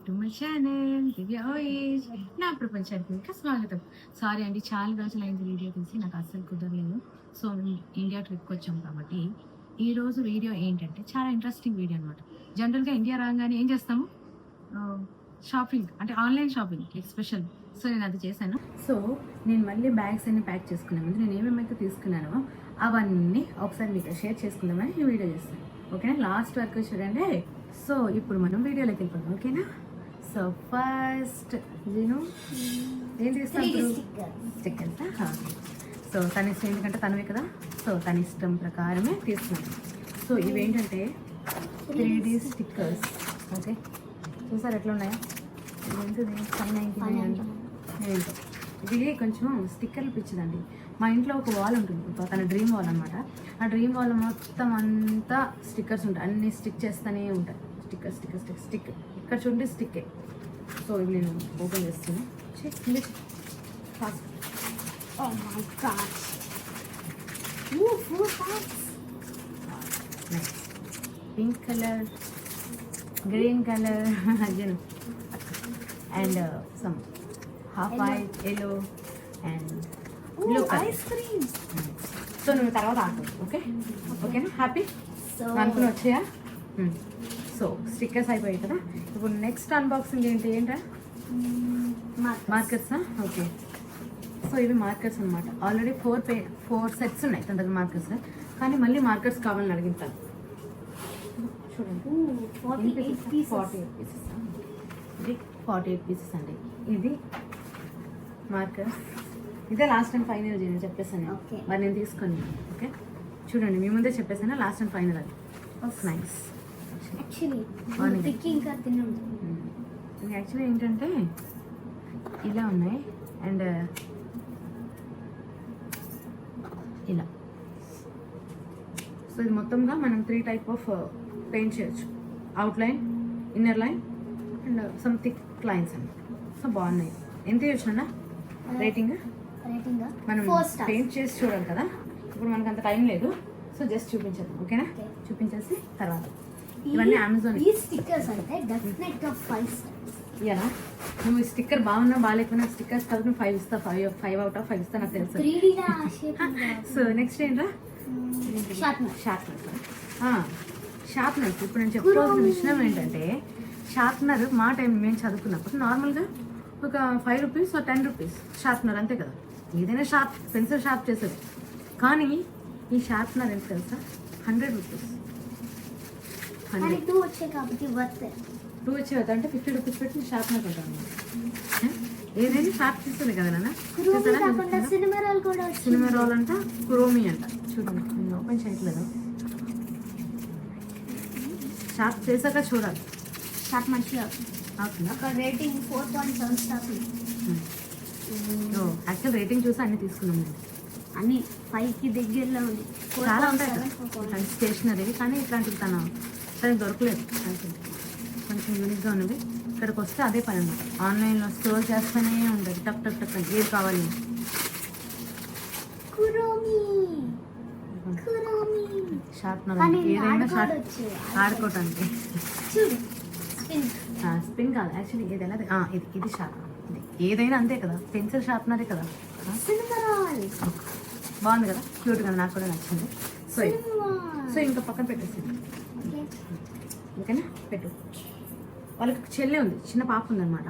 To my channel దివ్య ఓయేజ్. నా ప్రపంచానికి ఇంకా స్వాగతం. సారీ అండి, చాలా రోజులైంది వీడియో తీసి, నాకు అస్సలు కుదరలేదు. సో మేము ఇండియా ట్రిప్కి వచ్చాం కాబట్టి ఈరోజు వీడియో ఏంటంటే చాలా ఇంట్రెస్టింగ్ వీడియో అనమాట. జనరల్గా ఇండియా రాగానే ఏం చేస్తాము, షాపింగ్ అంటే ఆన్లైన్ షాపింగ్ ఎస్పెషల్. సో నేను అది చేశాను. సో నేను మళ్ళీ బ్యాగ్స్ అన్ని ప్యాక్ చేసుకున్నాను. నేను ఏమేమైతే తీసుకున్నానో అవన్నీ ఒకసారి మీతో షేర్ చేసుకుందామని ఈ వీడియో చేస్తాను. ఓకేనా, లాస్ట్ వరకు చూడండి. సో ఇప్పుడు మనం వీడియోలోకి వెళ్ళిపోతాం. ఓకేనా, సో ఫస్ట్ నేను ఏం చేస్తాను, స్టిక్కర్స్. సో తన ఇష్టం, ఎందుకంటే తనవే కదా, సో తన ఇష్టం ప్రకారమే తీసుకున్నాను. సో ఇవేంటంటే 3D స్టిక్కర్స్. ఓకే, చూసారు ఎట్లా ఉన్నాయో. ఏంటో ఇది కొంచెం స్టిక్కర్లు పిచ్చిదండి. మా ఇంట్లో ఒక వాల్ ఉంటుంది, తన డ్రీమ్ వాల్ అనమాట. ఆ డ్రీమ్ వాల్ మొత్తం అంతా స్టిక్కర్స్ ఉంటాయి, అన్ని స్టిక్ చేస్తూనే ఉంటాయి. స్టిక్కర్ స్టిక్కర్ స్టిక్ స్టిక్ ఇక్కడ చూడండి, స్టిక్కే. సో ఇవి నేను ఓపెన్ చేస్తాను. Fast. Oh my gosh. Ooh, 4 packs. Nice. Pink color, green color, again, and some half white, yellow, and blue color. Ice cream. So నువ్వు తర్వాత ఆడు. ఓకే, ఓకేనా, హ్యాపీ So, అనుకుని వచ్చాయా? సో స్టిక్కర్స్ అయిపోయాయి కదా. ఇప్పుడు నెక్స్ట్ అన్బాక్సింగ్ ఏంటా, మార్కర్సా? ఓకే, సో ఇవి మార్కర్స్ అనమాట. ఆల్రెడీ 4 సెట్స్ ఉన్నాయి తన దగ్గర మార్కర్స్, కానీ మళ్ళీ మార్కర్స్ కావాలని అడిగింటాను. చూడండి, 48 pieces. 48 పీసెస్. ఇది 48 పీసెస్ అండి. ఇది మార్కర్స్. ఇదే లాస్ట్ అండ్ ఫైనల్ నేను చెప్పేసాను. Okay. మరి నేను తీసుకొని. ఓకే, చూడండి మీ ముందే చెప్పేసాను, లాస్ట్ అండ్ ఫైనల్ అది. నైస్. Actually, Morning. తిక్కి ఇంకా తినండి. ఇది యాక్చువల్లీ ఏంటంటే ఇలా ఉన్నాయి, అండ్ ఇలా. సో ఇది మొత్తంగా మనం 3 టైప్ ఆఫ్ పెయింట్ చేయొచ్చు. Outline, inner line, and some thick lines అన్నమాట. సో బాగున్నాయి. ఎంత చూసినా రేటింగ్ Rating మనం 4 stars. పెయింట్ చేసి చూడాలి కదా, ఇప్పుడు మనకు అంత టైం లేదు. సో జస్ట్ చూపించేద్దాం. ఓకేనా, Okay. చూపించేసి తర్వాత ఇవన్నీ అమెజాన్. ఈ స్టిక్కర్స్ అంటే డెఫినెట్ గా 5 stars. ఇయ్యాలా, నువ్వు ఈ స్టిక్కర్ బాగున్నా బాగాలేకపోయినా స్టిక్కర్స్ కలిపి 5 ఇస్తా. 5 అవుట్ ఆఫ్ 5 ఇస్తా, నాకు తెలుసు. 3D లా షేప్ సో నెక్స్ట్ ఏంట్రా, షార్ప్నర్. షార్ప్నర్స్. ఇప్పుడు నేను చెప్పుకోవాల్సిన విషయం ఏంటంటే, షార్ప్నర్ మా టైం మేము చదువుకున్నప్పుడు నార్మల్గా ఒక 5 రూపీస్ 10 రూపీస్ షార్ప్నర్, అంతే కదా. ఏదైనా షార్ప్, పెన్సిల్ షార్ప్ చేసేది. కానీ ఈ షార్ప్నర్ ఎంత తెలుసా, 100 రూపీస్. కానీ 2 వచ్చే కాబట్టి వర్త్. 2 వచ్చేది అంటే 50 రూపీస్ పెట్టి షార్ప్నర్ కొంటాను. ఏదైనా షార్ప్ చేస్తుంది కదా నాన్న. కాకుండా సినిమా రోల్ కూడా వచ్చింది. సినిమా రోల్ అంట, కురోమి అంట. చూడండి, నేను ఓపెన్ చేయట్లేదు, షార్ప్ చేశాక చూడాలి. షార్ప్ మంచిగా అవుతుందా? ఒక రేటింగ్ 4.7 స్టార్స్. యాక్చువల్ రేటింగ్ చూసి అన్ని తీసుకున్నాం మేము. అన్ని 5కి దగ్గరలో ఉంది. చాలా ఉంటాయి 4.7. స్టేషనరీ, కానీ ఇట్లాంటివి తనకు దొరకలేదు. కొంచెం యూనిక్గా ఉన్నవి. ఇక్కడికి వస్తే అదే పని అన్నమాట, ఆన్లైన్లో స్టోర్ చేస్తూనే ఉంటుంది. టక్ టక్ టక్ అని ఏది కావాలి. కురోమి కురోమి షార్ప్నర్ కానీ ఏదైనా షార్ప్ ఆడుకోవచ్చు. ఆడుకోవటానికి. చూడు స్పిన్. స్పిన్ కాదు యాక్చువల్లీ, ఏదైనా ఇది షార్ప్. ఇది ఏదైనా అంతే కదా, పెన్సిల్ షార్ప్నరే కదా. సినిమా రోల్ బాగుంది కదా, క్యూట్ కదా, నాకు కూడా నచ్చింది. సో సో ఇంకా పక్కన పెట్టేసింది. ఓకేనా, పెట్టు. వాళ్ళకి చెల్లె ఉంది, చిన్న పాప ఉందన్నమాట.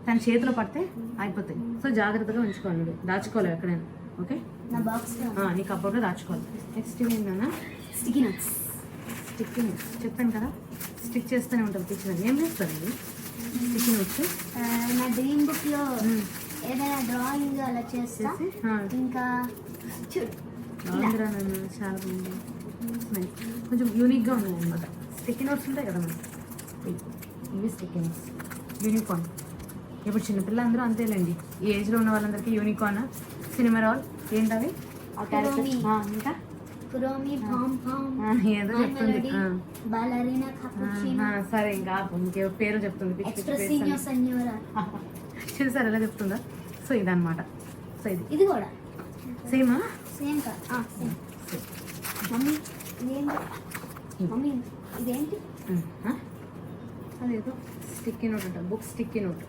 తన చేతిలో పడితే అయిపోతాయి. సో జాగ్రత్తగా ఉంచుకోవాలి, దాచుకోవాలి ఎక్కడైనా. ఓకే, నా బాక్స్ నీ కబోర్డ్లో దాచుకోవాలి. నెక్స్ట్ ఏంటన్నా, స్టిక్కీ నట్స్. స్టిక్కి నోట్స్. చెప్పాను కదా, స్టిక్ చేస్తూనే ఉంటుంది. పిక్చర్ ఏం చేస్తారండి స్టిక్కి నోట్స్? నా డ్రీమ్ బుక్ లో ఏదైనా డ్రాయింగ్ అలా చేస్తా. ఇంకా చూడు బాగుందిరా నన్ను, చాలా బాగుంది. Nice. కొంచెం యూనిక్గా ఉన్నాయి అనమాట. స్టిక్కీ నోట్స్ ఉంటాయి కదా మనకి, ఇవి స్టిక్కీ నోట్స్. యూనికార్న్. ఇప్పుడు చిన్నపిల్ల అందరూ అంతేలేండి, ఈ ఏజ్లో ఉన్న వాళ్ళందరికీ యూనికార్న్, సినిమా రోల్, ఏంటవి ఆ క్యారెక్టర్. ఇంకా కురోమి పామ్ పామ్ ఏదో చెప్తుంది. బాలరీనా కాపుచినో సరే, ఇంకా ఇంకే పేరు చెప్తుంది. పిచ్చి పిచ్చి ఎక్స్ప్రెసినో పేరు సెన్యోరా. చూసారు ఎలా చెప్తుందా. సో ఇదన్నమాట. సో ఇది కూడా సేమా? సేమ్ కా సేమ్. మమ్మీ ఇదేంటి? మమ్మీ ఇదేంటి? అదేదో స్టిక్కీ నోట్ అంట, బుక్ స్టిక్కీ నోట్.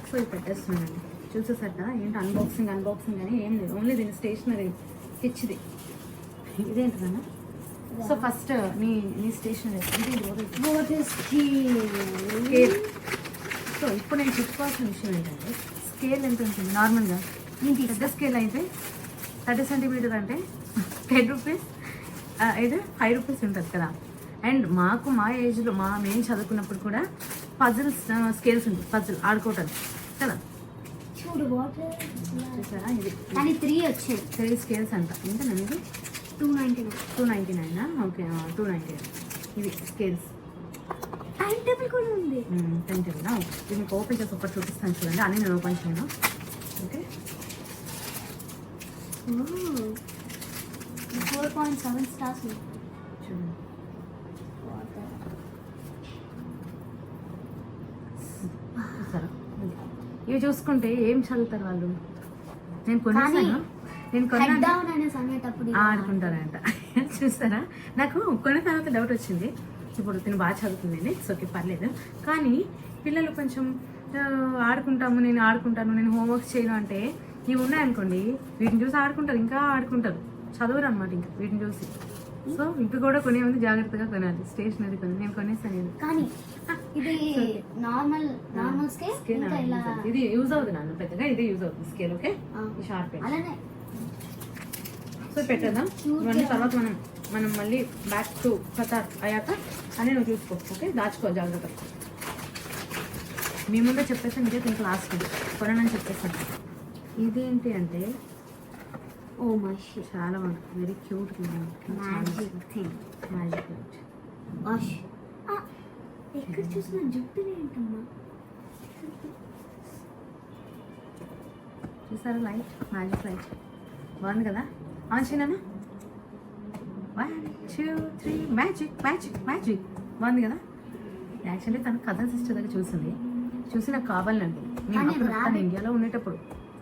సో ఇది పెట్టేస్తున్నానండి. చూసేసారు కదా, ఏంటి అన్బాక్సింగ్ అని ఏం లేదు, ఓన్లీ దీని స్టేషనరీ పిచ్చిది. ఇదేంటిదన్నా? సో ఫస్ట్ నీ స్టేషనరీ అంటే స్కేల్. సో ఇప్పుడు నేను చెప్పుకోవాల్సిన విషయం ఏంటంటే, స్కేల్ ఎంత ఉంటుంది నార్మల్గా? పెద్ద స్కేల్ అయితే 30 సెంటీమీటర్ అంటే 10 రూపీస్, ఇది 5 రూపీస్ ఉంటుంది కదా. అండ్ మా ఏజ్లో మేము చదువుకున్నప్పుడు కూడా పజిల్స్ స్కేల్స్ ఉంటుంది, పజిల్ ఆడుకోవటానికి కదా. చూడు వాటర్ చూసారా, ఇది కానీ 3 వచ్చాయి. 3 స్కేల్స్ అంట. ఏంటన్నా ఇది? 299. ఓకే, 299. ఇది స్కేల్స్. టైం టేబుల్ కూడా ఉంది. Time table. ఇది మీకు ఓపెన్ చేసి ఒకటి చూపిస్తాను చూడండి, అన్నీ నేను ఓపెన్ చేయను. Okay, 4.7 stars. చూడండి. చూసారా, ఇవి చూసుకుంటే ఏం చదువుతారు వాళ్ళు? నేను కొన్నాను ఆడుకుంటారంట. చూసారా, నాకు కొన్న తర్వాత డౌట్ వచ్చింది. ఇప్పుడు తిను బాగా చదువుతుంది, ఓకే పర్లేదు. కానీ పిల్లలు కొంచెం ఆడుకుంటాను, నేను హోంవర్క్ చేయను అంటే ఇవి ఉన్నాయనుకోండి, వీటిని చూసి ఆడుకుంటారు, ఇంకా ఆడుకుంటారు, చదువురు అనమాట ఇంకా వీటిని చూసి. సో ఇవి కూడా కొనే ముందు జాగ్రత్తగా కొనాలి, స్టేషనరీ కొని. నేను కొనేసాను ఇది. కానీ ఇది నార్మల్ స్కేల్. ఇది యూజ్ అవుతుంది నాన్న పెద్దగా, ఇది యూజ్ అవుతుంది స్కేల్. Okay, sharp. అలానే సో పెట్టేద్దాం ఇవన్నీ. తర్వాత మనం మళ్ళీ బ్యాక్ టు ఖతార్ అయ్యాక అని నువ్వు చూసుకో. ఓకే, దాచుకో జాగ్రత్త. మీ ముందే చెప్పేసాను, ఇదే దీనికి లాస్ట్ కొనని చెప్పేసాను. ఇదేంటి అంటే, ఓ మై షిట్, చాలా బాగుంది, very cute magic thing. Magic. ఎక్కడ చూసినా జుట్టు ఏంటమ్మా? చూసారా, లైట్, మ్యాజిక్ లైట్ బాగుంది కదా. ఆన్ చేయనా? 1 2 3 మ్యాజిక్ మ్యాజిక్ మ్యాజిక్. బాగుంది కదా. యాక్చువల్లీ తన కజిన్ సిస్టర్ దగ్గర చూసి నాకు కావాలండి. నేను ఇండియాలో ఉండేటప్పుడు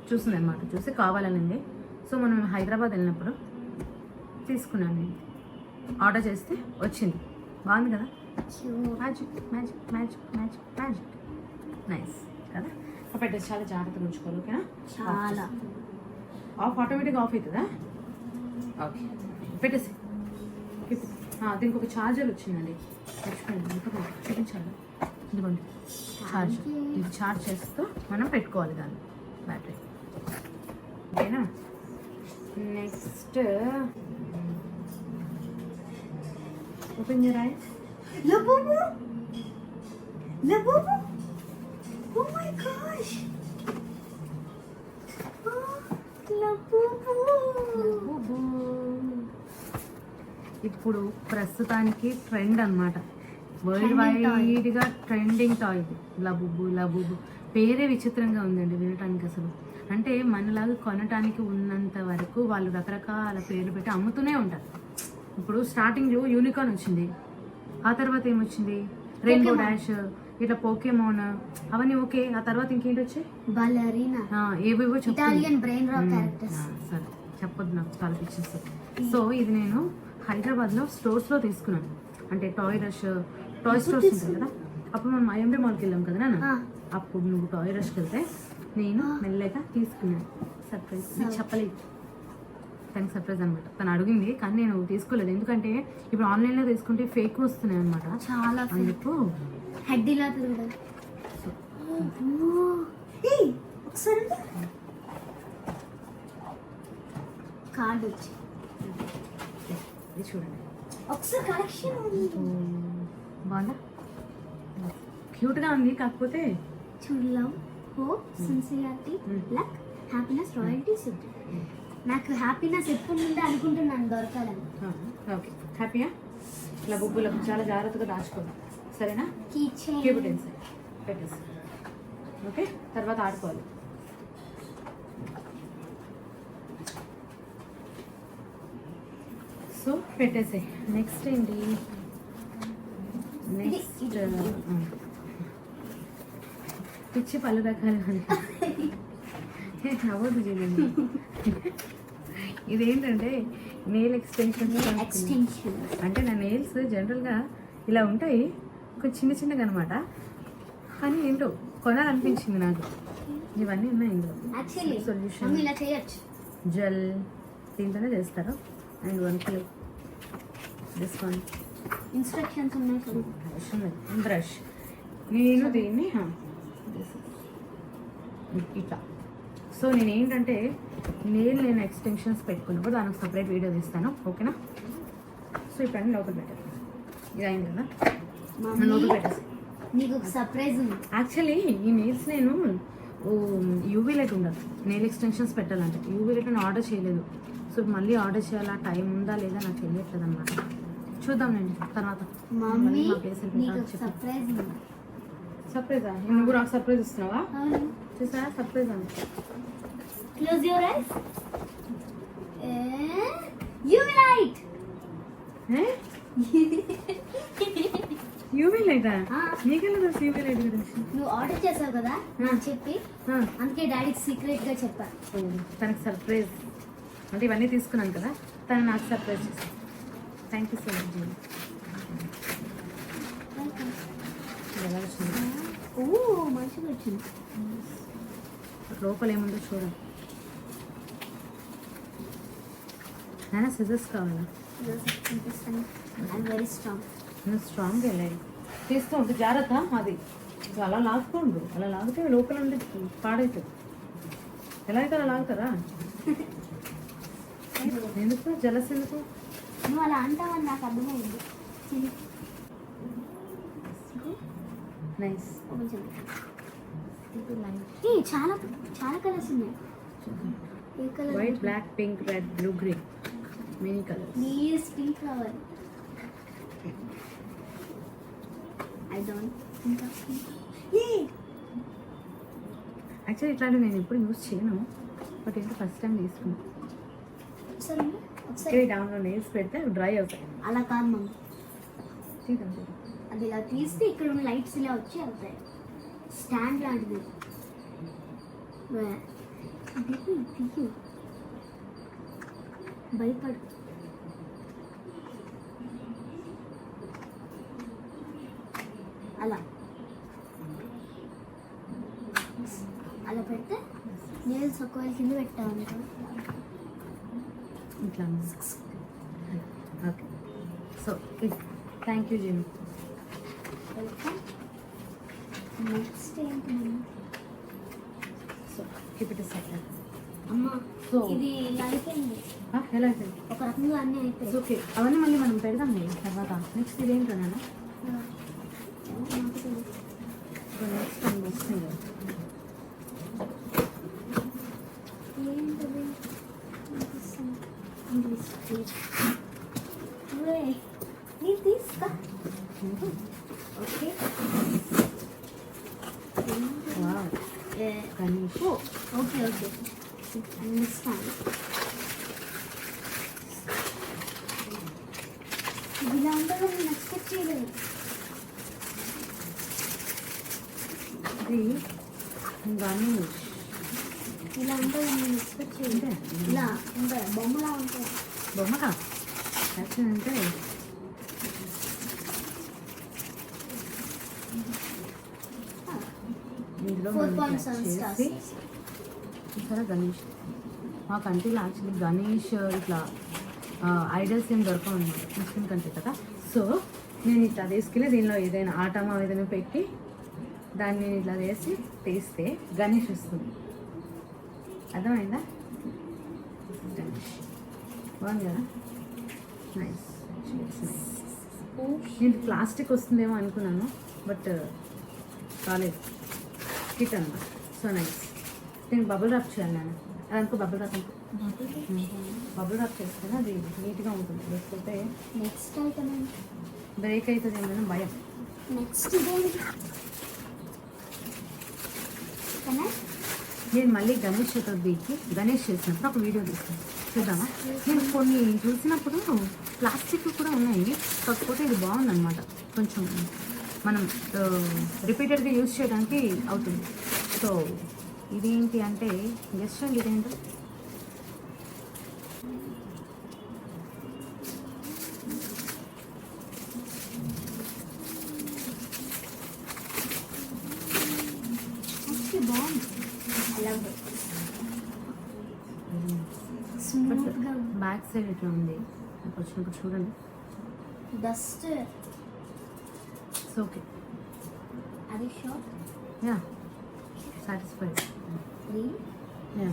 చూసింది అనమాట, చూసి కావాలనింది. సో మనం హైదరాబాద్ వెళ్ళినప్పుడు తీసుకున్నాను నేను, ఆర్డర్ చేస్తే వచ్చింది. బాగుంది కదా. Magic magic magic magic magic. Nice కదా. పెట్టేసి చాలా జాగ్రత్తగా ఉంచుకోవాలి. ఓకేనా? చాలా ఆటోమేటిక్గా ఆఫ్ అవుతుందా? ఓకే, పెట్టేసి. దీనికి ఒక ఛార్జర్ వచ్చిందండి, చూపించాలి. ఇదిగోండి ఛార్జర్. ఇది ఛార్జ్ చేస్తూ మనం పెట్టుకోవాలి దాన్ని, బ్యాటరీ. ఓకేనా. Next open your eyes. Labubu. Oh my gosh. ఇప్పుడు ప్రస్తుతానికి ట్రెండ్ అన్నమాట, వరల్డ్ వైడ్గా ట్రెండింగ్ టాయ్ ఇది లబూబు. పేరే విచిత్రంగా ఉందండి వినటానికి అసలు. అంటే మనలాగా కొనటానికి ఉన్నంత వరకు వాళ్ళు రకరకాల పేర్లు పెట్టి అమ్ముతూనే ఉంటారు. ఇప్పుడు స్టార్టింగ్లో యూనికార్న్ వచ్చింది, ఆ తర్వాత ఏమొచ్చింది రెయిన్బో డాష్, ఇట్లా పోకేమోన్, అవన్నీ ఓకే. ఆ తర్వాత ఇంకేంటి వచ్చాయి? బాలరీనా, ఏవేవో ఇటాలియన్ బ్రెయిన్ రాక్ క్యారెక్టర్స్. సరే చెప్పొద్దు నాకు, చాలా పిక్చర్స్. సో ఇది నేను హైదరాబాద్లో స్టోర్స్లో తీసుకున్నాను. అంటే టాయ్ స్టోర్స్ ఉంటాయి కదా, అప్పుడు మనం ఐఎంబీ మాల్కి వెళ్ళాం కదా నాన్న. అప్పుడు నువ్వు టాయ్ రష్కి వెళ్తే నేను మెల్లగా తీసుకున్నాను. సర్ప్రైజ్, నీకు చెప్పలేదు. తనకి సర్ప్రైజ్ అనమాట. తను అడిగింది కానీ నేను తీసుకోలేదు, ఎందుకంటే ఇప్పుడు ఆన్లైన్లో తీసుకుంటే ఫేక్ వస్తున్నాయి అనమాట చాలా. అందుకు హెడ్ ఇలా ఒకసారి కార్డ్ వచ్చి ఇది చూడండి ఒకసారి కలెక్షన్ బాగుందా, క్యూట్గా ఉంది. కాకపోతే చూడు, love, hope, sincerity, luck, happiness, royalty, సిద్ధి. నాకు హ్యాపీనెస్ ఎప్పుడు నుండి అనుకుంటున్నాను దొరకాలని. ఓకే, హ్యాపీయా? ఇలా బొబ్బులకు చాలా జాగ్రత్తగా దాచుకోవాలి, సరేనా? కీబుటెన్స్ పెట్టేసి. ఓకే, తర్వాత ఆడుకోవాలి. సో పెట్టేసే. నెక్స్ట్ ఏంటి? నెక్స్ట్ పిచ్చి పలు రకాలు అవ్వదు చూడండి. ఇదేంటంటే నెయిల్ ఎక్స్టెన్షన్. అంటే నా నెయిల్స్ జనరల్గా ఇలా ఉంటాయి కొంచెం చిన్న చిన్నగా అనమాట. కానీ ఏంటో కొనాలనిపించింది నాకు. ఇవన్నీ ఉన్నాయి ఇందులో. యాక్చువల్లీ సొల్యూషన్ మమ్మీ ఇలా చేయొచ్చు. జెల్ దీంతోనే చేస్తారు. And 1 kg this one instructions ఉన్నాయి కదా. బ్రష్. నేను దీన్ని ఇట్లా. సో నేను ఏంటంటే నేను ఎక్స్టెన్షన్స్ పెట్టుకున్నప్పుడు దానికి సపరేట్ వీడియో తీస్తాను, ఓకేనా? సో ఇప్పుడు అన్నీ లోపల పెట్టాను. ఇది అయింది కదా, మమ్మీ లోపల పెట్టేసి. నీకు ఒక సర్ప్రైజ్ ఉంది. యాక్చువల్లీ ఈ నెయిల్స్ నేను యూవీ లైట్ ఉండదు, నెయిల్ ఎక్స్టెన్షన్స్ పెట్టాలంటే యూవీ లైట్ నేను ఆర్డర్ చేయలేదు. సో మళ్ళీ ఆర్డర్ చేయాలా, టైం ఉందా లేదా నాకు తెలియట్లేదు అనమాట. చూద్దాం నేను తర్వాత. మమ్మీ మా ప్లేస్ నీకు ఒక సర్ప్రైజ్ ఉంది. సర్ప్రైజా? నువ్వు నాకు సర్ప్రైజ్ ఇస్తున్నావా? అవును. చూసారా సర్ప్రైజ్ అంటే. Close your eyes. UV light. UV లైటా? ఆ. నీకెలా తెలుసు యూవీ లైట్ గురించి? నువ్వు ఆర్డర్ చేసావు కదా నాకు చెప్పి, అందుకే డాడీకి సీక్రెట్ గా చెప్పా. తనకి సర్ప్రైజ్ అంటే ఇవన్నీ తీసుకున్నాను కదా, తను నాకు సర్ప్రైజ్ చేశాను. Thank you so much ji. ఎలా వచ్చింది? ఓ మంచిగా వచ్చింది. లోపల ఏముందో చూడండి. నాన్న సిజర్స్ కావాలా? I'm very strong. నువ్వు స్ట్రాంగ్ వెళ్ళాయి తీస్తూ ఉంటే జాగ్రత్త. అది అలా లాక్కోండు, అలా లాగితే లోపల ఉండి పాడవుతుంది. ఎలా అయితే అలా లాగుతారా? ఎందుకు జలస్ ఎందుకు? నువ్వు అలా అంటావని నాకు అర్థమైంది. నైస్. కొంచెం చాలా చాలా కలర్స్ ఉన్నాయి. ఏ colour? White, black, pink, red, blue, green, many colours. Please pink కావాలి. I don't think of pink. Actually ఇట్లాంటివి నేను ఎప్పుడు యూజ్ చేయను, బట్ ఏంటో ఫస్ట్ టైం తీసుకున్నాను. సరే ఇక్కడ ఒకసారి డౌన్లో నేల్స్ పెడితే అవి డ్రై అవుతాయి. అలా కాదు మమ్మీ, చూద్దాం చూద్దాం. అది ఇలా తీస్తే ఇక్కడ ఉన్న లైట్స్ ఇలా వచ్చి అవుతాయి. స్టాండ్ లాంటిది. తీయు భయపడు. అలా అలా పెడితే నేల్స్ ఒకవేళ కింద పెట్టామనుకో. ఇట్లా okay. So thank you gym. Next ఏంటి సో కీప్ ఇట్ సెట్. అమ్మా? సో ఇది ఇలా అయిపోయింది. ఎలా అయిపోయింది? ఒక రకంగా అన్నీ అయిపోయాయి. ఓకే, అవన్నీ మళ్ళీ మనం పెడదాం తర్వాత. నెక్స్ట్ ఇదేంటో నాన్న? నాకు తెలియదు. నెక్స్ట్ టైం వస్తుంది. ఏంటది? ఇంగ్లీష్ నీ తీసుకో. Okay. Wow, Ganesh. Okay okay understand. ఇది ఇలా ఉంటుందని నేను ఎక్స్పెక్ట్ చేయలేదు. ఇది గణేష్. ఇలా ఉంటుందని నేను ఎక్స్పెక్ట్ చేయలేదు. ఇలా ఉంటాయి, బొమ్మలా ఉంటాయి. బొమ్మగా యాక్చువల్ అంటే ఇందులో 4.7 స్టార్స్. చూసారా గణేష్. మా కంట్రీలో యాక్చువల్లీ గణేష్ ఇట్లా ఐడల్స్ ఏం దొరకవు అన్నమాట, ముస్లిం కంట్రీ కదా. సో నేను ఇట్లా తీసుకెళ్ళి దీనిలో ఏదైనా ఆటమా ఏదైనా పెట్టి దాన్ని ఇట్లా వేసి తీస్తే గణేష్ వస్తుంది. అర్థమైందా? గణేష్ బాగుంది కదా, నైస్. నేను ప్లాస్టిక్ వస్తుందేమో అనుకున్నాను, బట్ కాలేదు, కిట్ అన్నమాట. So nice. నేను బబుల్ ర్యాప్ చేయాలి నేను. అది అనుకో బబుల్ ర్యాప్ అనుకో. బబుల్ ర్యాప్ చేస్తేనే అది నీట్గా ఉంటుంది, లేకపోతే నెక్స్ట్ ఐటమ్ బ్రేక్ అవుతుంది ఏమైనా భయం. నెక్స్ట్ ఇదేంటి? నేను మళ్ళీ గణేష్ చతుర్థికి గణేష్ చేసినప్పుడు ఒక వీడియో తీస్తాను, చూద్దామా? నేను కొన్ని చూసినప్పుడు ప్లాస్టిక్ కూడా ఉన్నాయి, కాకపోతే ఇది బాగుందన్నమాట. కొంచెం మనం రిపీటెడ్గా యూజ్ చేయడానికి అవుతుంది. సో ఇదేంటి అంటే గెస్ట్ అండి, ఇదేంటో బాగుంది. అలా స్మూత్గా బ్యాక్ సైడ్ ఎట్లా ఉంది నాకు వచ్చినప్పుడు చూడండి. Dust it's okay. అది shop yeah satisfied. Yeah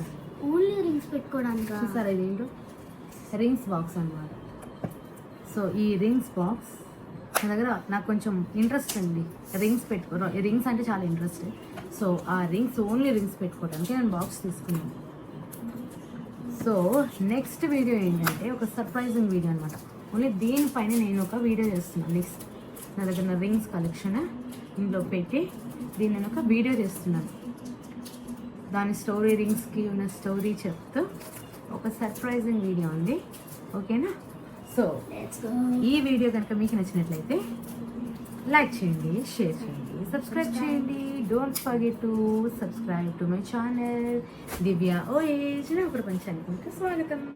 only rings పెట్టుకోవడానికి. చూసారా ఇది ఏంటో రింగ్స్ బాక్స్ అన్నమాట. సో ఈ రింగ్స్ బాక్స్ నా దగ్గర నాకు కొంచెం ఇంట్రెస్ట్ అండి రింగ్స్ రింగ్స్ అంటే చాలా ఇంట్రెస్ట్. సో ఆ రింగ్స్ ఓన్లీ రింగ్స్ పెట్టుకోవడానికి నేను బాక్స్ తీసుకున్నాను. సో నెక్స్ట్ వీడియో ఏంటంటే ఒక సర్ప్రైజింగ్ వీడియో అనమాట. ఓన్లీ దీనిపైన నేను ఒక వీడియో చేస్తున్నాను. నెక్స్ట్ నా దగ్గర రింగ్స్ కలెక్షన్ ఇందులో పెట్టి దీన్ని నేను ఒక వీడియో చేస్తున్నాను. దాని స్టోరీ రింగ్స్కి ఉన్న స్టోరీ చెప్తూ ఒక సర్ప్రైజింగ్ వీడియో ఉంది. ఓకేనా? సో ఈ వీడియో కనుక మీకు నచ్చినట్లయితే లైక్ చేయండి, షేర్ చేయండి, సబ్స్క్రైబ్ చేయండి. Don't forget to subscribe to my channel Divya ఓఏజ్. నా ప్రపంచానికి స్వాగతం.